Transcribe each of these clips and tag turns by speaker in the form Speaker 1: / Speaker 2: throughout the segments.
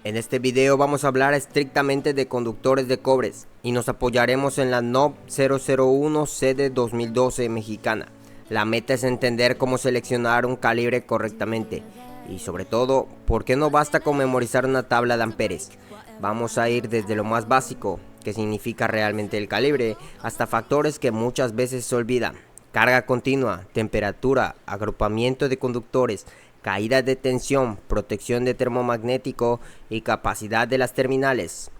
Speaker 1: En este video vamos a hablar estrictamente de conductores de cobres y nos apoyaremos en la NOB 001 CD 2012 mexicana. La meta es entender cómo seleccionar un calibre correctamente y sobre todo, por qué no basta con memorizar una tabla de amperes. Vamos a ir desde lo más básico, que significa realmente el calibre, hasta factores que muchas veces se olvidan. Carga continua, temperatura, agrupamiento de conductores, caída de tensión, protección de termomagnético y capacidad de las terminales.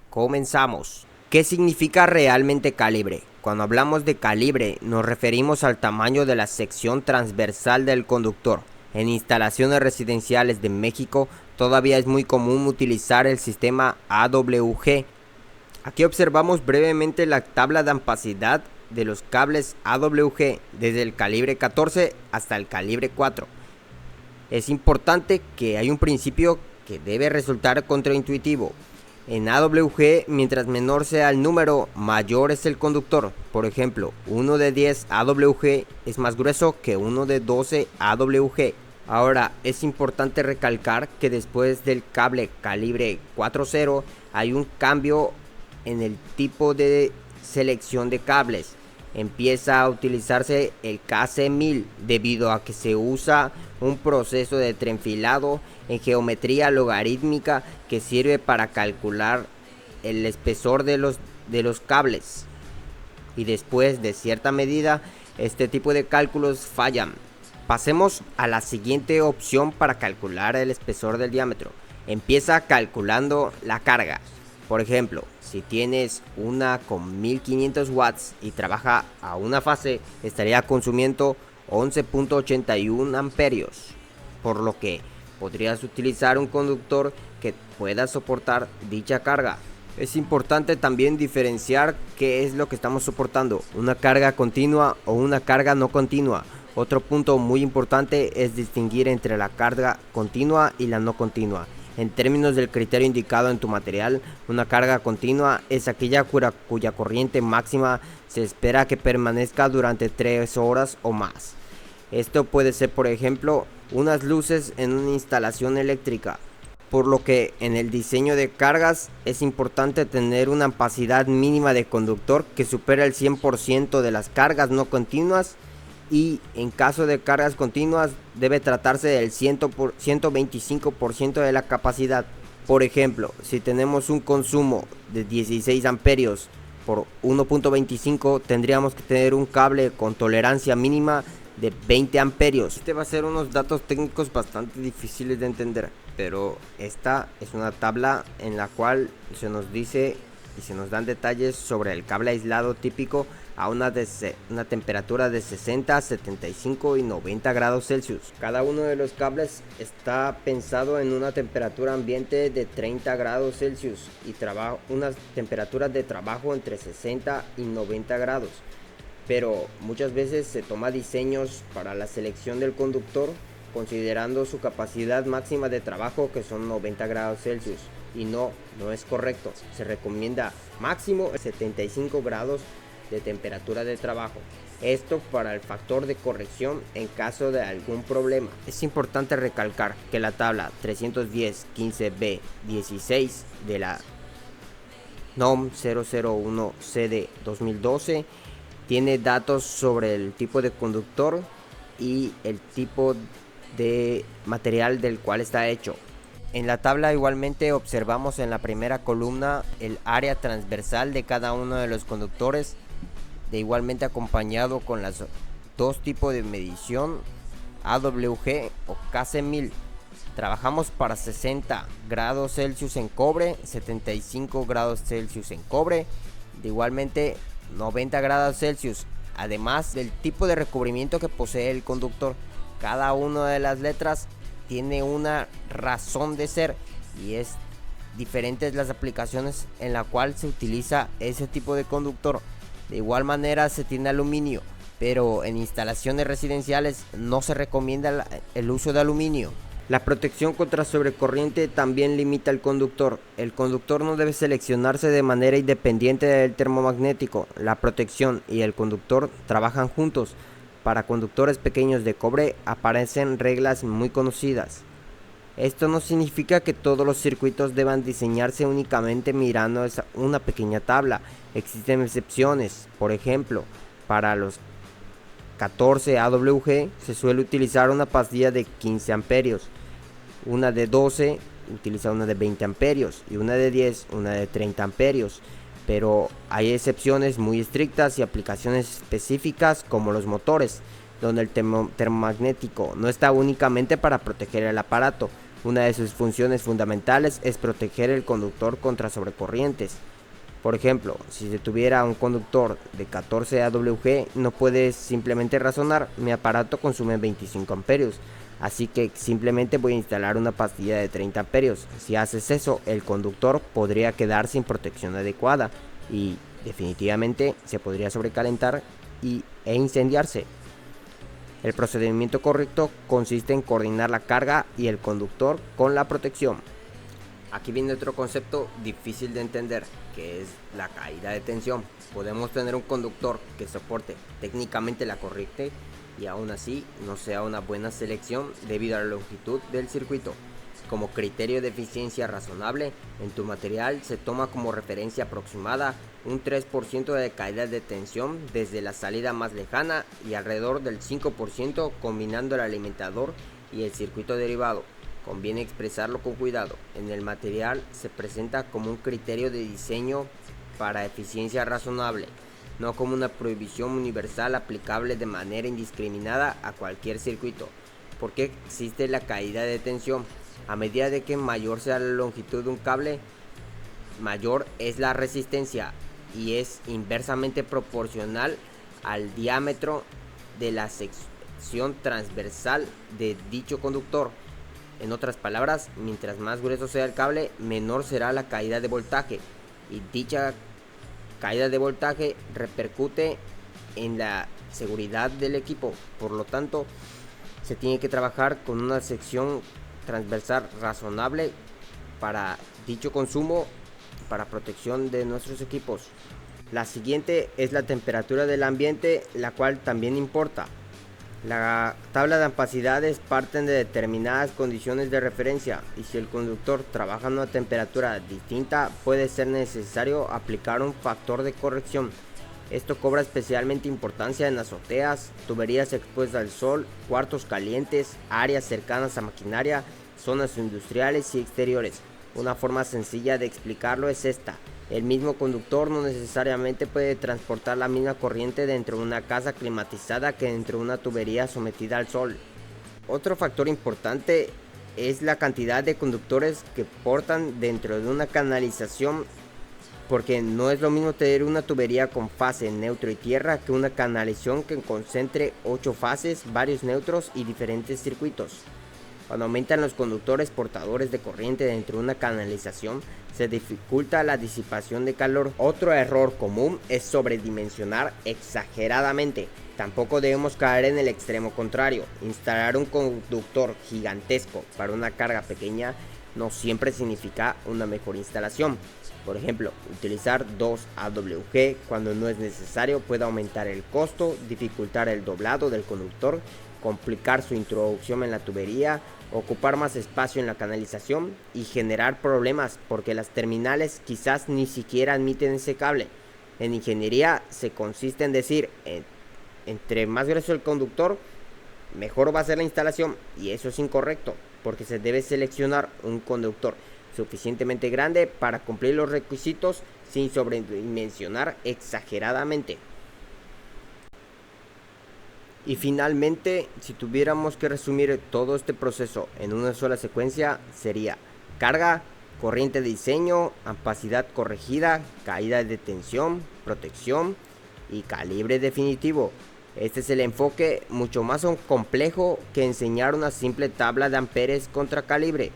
Speaker 1: Comenzamos. ¿Qué significa realmente calibre? Cuando hablamos de calibre nos referimos al tamaño de la sección transversal del conductor. En instalaciones residenciales de México todavía es muy común utilizar el sistema AWG. Aquí observamos brevemente la tabla de ampacidad de los cables AWG desde el calibre 14 hasta el calibre 4. Es importante que hay un principio que debe resultar contraintuitivo. En AWG, mientras menor sea el número, mayor es el conductor. Por ejemplo, uno de 10 AWG es más grueso que uno de 12 AWG. Ahora, es importante recalcar que después del cable calibre 4.0 hay un cambio en el tipo de selección de cables. Empieza a utilizarse el KC1000 debido a que se usa un proceso de treenfilado en geometría logarítmica que sirve para calcular el espesor de los cables, y después de cierta medida este tipo de cálculos fallan. Pasemos a la siguiente opción para calcular el espesor del diámetro. Empieza calculando la carga. Por ejemplo, si tienes una con 1500 watts y trabaja a una fase, estaría consumiendo 11.81 amperios, por lo que podrías utilizar un conductor que pueda soportar dicha carga. Es importante también diferenciar qué es lo que estamos soportando, una carga continua o una carga no continua. Otro punto muy importante es distinguir entre la carga continua y la no continua. En términos del criterio indicado en tu material, una carga continua es aquella cuya corriente máxima se espera que permanezca durante 3 horas o más. Esto puede ser, por ejemplo, unas luces en una instalación eléctrica. Por lo que en el diseño de cargas es importante tener una ampacidad mínima de conductor que supere el 100% de las cargas no continuas, y en caso de cargas continuas debe tratarse del 125% de la capacidad. Por ejemplo, si tenemos un consumo de 16 amperios por 1.25, tendríamos que tener un cable con tolerancia mínima de 20 amperios. Este va a ser unos datos técnicos bastante difíciles de entender, pero esta es una tabla en la cual se nos dice y se nos dan detalles sobre el cable aislado típico a una temperatura de 60, 75 y 90 grados Celsius. Cada uno de los cables está pensado en una temperatura ambiente de 30 grados Celsius y unas temperaturas de trabajo entre 60 y 90 grados. Pero muchas veces se toma diseños para la selección del conductor considerando su capacidad máxima de trabajo, que son 90 grados Celsius, y no es correcto. Se recomienda máximo 75 grados de temperatura de trabajo. Esto para el factor de corrección en caso de algún problema. Es importante recalcar que la tabla 310-15B16 de la NOM 001 CD 2012 tiene datos sobre el tipo de conductor y el tipo de material del cual está hecho. En la tabla igualmente observamos en la primera columna el área transversal de cada uno de los conductores, igualmente acompañado con los dos tipos de medición AWG o KC1000. Trabajamos para 60 grados Celsius en cobre, 75 grados Celsius en cobre, igualmente 90 grados Celsius, además del tipo de recubrimiento que posee el conductor. Cada una de las letras tiene una razón de ser y es diferentes las aplicaciones en la cual se utiliza ese tipo de conductor. De igual manera se tiene aluminio, pero en instalaciones residenciales no se recomienda el uso de aluminio. La protección contra sobrecorriente también limita el conductor. El conductor no debe seleccionarse de manera independiente del termomagnético. La protección y el conductor trabajan juntos. Para conductores pequeños de cobre aparecen reglas muy conocidas. Esto no significa que todos los circuitos deban diseñarse únicamente mirando una pequeña tabla. Existen excepciones. Por ejemplo, para los 14 AWG se suele utilizar una pastilla de 15 amperios, una de 12 utiliza una de 20 amperios y una de 10 una de 30 amperios. Pero hay excepciones muy estrictas y aplicaciones específicas como los motores, donde el termomagnético no está únicamente para proteger el aparato. Una de sus funciones fundamentales es proteger el conductor contra sobrecorrientes. Por ejemplo, si se tuviera un conductor de 14 AWG, no puedes simplemente razonar, mi aparato consume 25 amperios, así que simplemente voy a instalar una pastilla de 30 amperios. Si haces eso, el conductor podría quedar sin protección adecuada y definitivamente se podría sobrecalentar e incendiarse. El procedimiento correcto consiste en coordinar la carga y el conductor con la protección. Aquí viene otro concepto difícil de entender, que es la caída de tensión. Podemos tener un conductor que soporte técnicamente la corriente y aún así no sea una buena selección debido a la longitud del circuito. Como criterio de eficiencia razonable, en tu material se toma como referencia aproximada un 3% de caída de tensión desde la salida más lejana y alrededor del 5% combinando el alimentador y el circuito derivado. Conviene expresarlo con cuidado. En el material se presenta como un criterio de diseño para eficiencia razonable, no como una prohibición universal aplicable de manera indiscriminada a cualquier circuito. ¿Por qué existe la caída de tensión? A medida de que mayor sea la longitud de un cable, mayor es la resistencia y es inversamente proporcional al diámetro de la sección transversal de dicho conductor. En otras palabras, mientras más grueso sea el cable, menor será la caída de voltaje, y dicha caída de voltaje repercute en la seguridad del equipo. Por lo tanto, se tiene que trabajar con una sección transversal razonable para dicho consumo, para protección de nuestros equipos. La siguiente es la temperatura del ambiente, la cual también importa. La tabla de ampacidades parten de determinadas condiciones de referencia y si el conductor trabaja a una temperatura distinta puede ser necesario aplicar un factor de corrección. Esto cobra especialmente importancia en azoteas, tuberías expuestas al sol, cuartos calientes, áreas cercanas a maquinaria, zonas industriales y exteriores. Una forma sencilla de explicarlo es esta. El mismo conductor no necesariamente puede transportar la misma corriente dentro de una casa climatizada que dentro de una tubería sometida al sol. Otro factor importante es la cantidad de conductores que portan dentro de una canalización, porque no es lo mismo tener una tubería con fase neutro y tierra que una canalización que concentre 8 fases, varios neutros y diferentes circuitos. Cuando aumentan los conductores portadores de corriente dentro de una canalización, se dificulta la disipación de calor. Otro error común es sobredimensionar exageradamente. Tampoco debemos caer en el extremo contrario. Instalar un conductor gigantesco para una carga pequeña no siempre significa una mejor instalación. Por ejemplo, utilizar 2 AWG cuando no es necesario puede aumentar el costo, dificultar el doblado del conductor, complicar su introducción en la tubería, ocupar más espacio en la canalización y generar problemas porque las terminales quizás ni siquiera admiten ese cable. En ingeniería se consiste en decir, entre más grueso el conductor, mejor va a ser la instalación, y eso es incorrecto porque se debe seleccionar un conductor suficientemente grande para cumplir los requisitos sin sobredimensionar exageradamente. Y finalmente, si tuviéramos que resumir todo este proceso en una sola secuencia, sería carga, corriente de diseño, ampacidad corregida, caída de tensión, protección y calibre definitivo. Este es el enfoque mucho más complejo que enseñar una simple tabla de amperes contra calibre.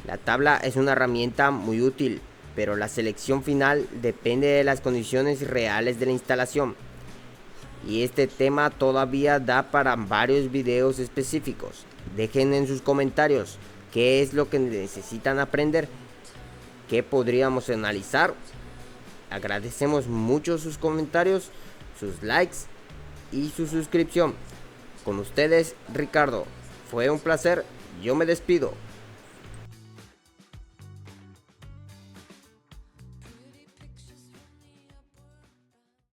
Speaker 1: La tabla es una herramienta muy útil, pero la selección final depende de las condiciones reales de la instalación. Y este tema todavía da para varios videos específicos. Dejen en sus comentarios qué es lo que necesitan aprender, qué podríamos analizar. Agradecemos mucho sus comentarios, sus likes y su suscripción. Con ustedes, Ricardo. Fue un placer. Yo me despido.